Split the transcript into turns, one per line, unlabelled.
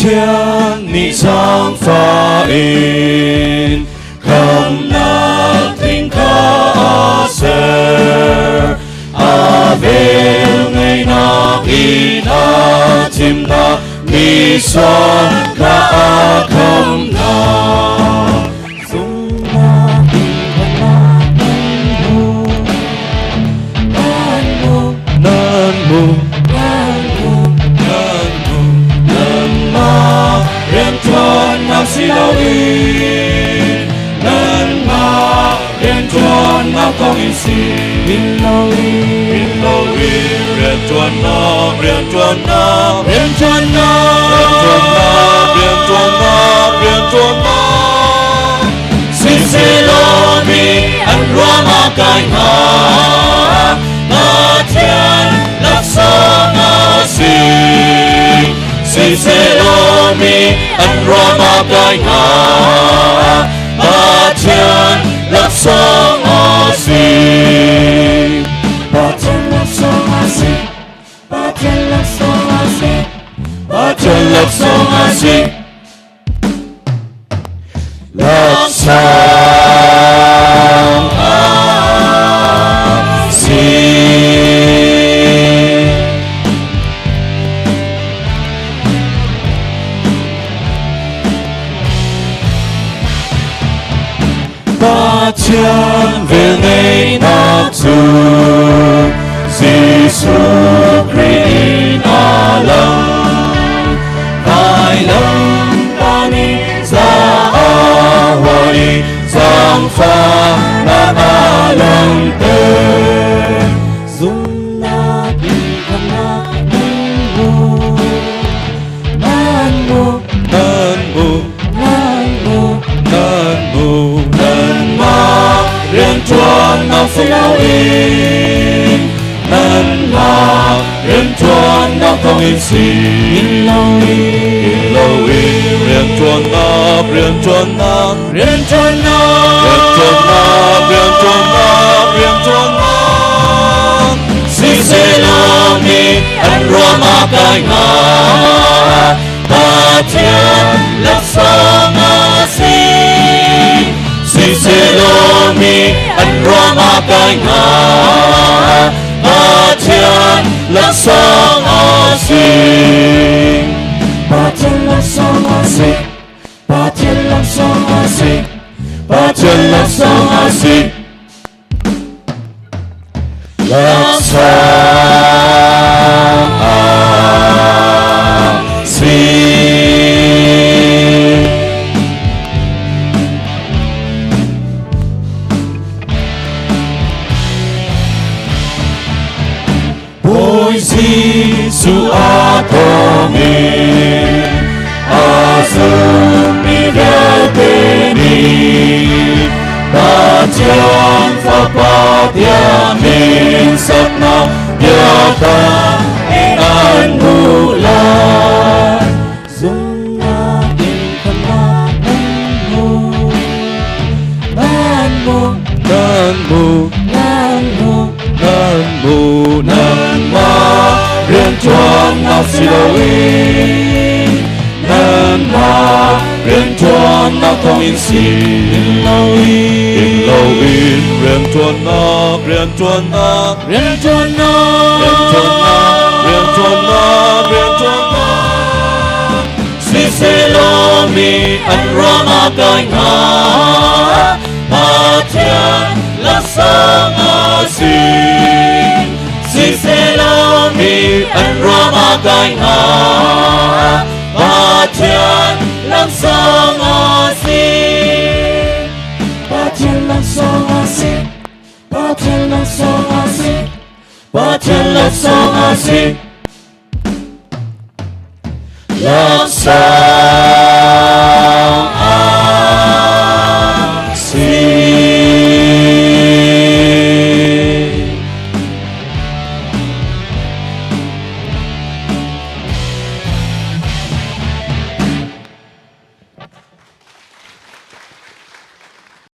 天你常發現，come nothing kaser Avel ngay na inatim na Nisan ka akam na Silau in nan ma rian chuan na con in si Silau in rian chuan na rian chuan na rian chuan na rian chuan na rian chuan na si se lo mi an rua ma kai ha na thian lắc sa na si si se lo mi an rua ma kai ha ba thiên lắc sông a si ba thiên lắc sông a si ba thiên lắc sông a si ba thiên lắc sông a si lắc sông a si ba thiên về ngày nào tu Giêsu Christ alam hai lâm ta ni ra hoa đi giang pha na alam tê dung na đi tham na nan mu rian chuan na silau in nan ma rian chuan na con in si Silau in rian chuan na rian chuan na rian chuan na rian chuan na rian chuan na rian chuan na si se lo mi an rua ma kai ha ba thiên lắc sông a si si se lo mi an rua ma kai ha ba thiên lắc sông a si ba thiên lắc sông a si ba thiên lắc sông a si ba thiên lắc sông a si lắc sông a si Giêsu atomi azumi gateni ba thiên pháp ba thiên min sắp na ya ta an mu la dung na in tham na nan mu nan ma rian chuan na silau in nan ma rian chuan na con in si Silau in rian chuan na rian chuan na rian chuan na rian chuan na rian chuan na rian chuan na si se lo mi an rua ma kai ha ba thiên lắc sông a si si se lo mi an rua ma kai ha ba thiên lắc sông a si ba thiên lắc sông a si ba thiên lắc sông a si ba thiên lắc sông a si lắc sông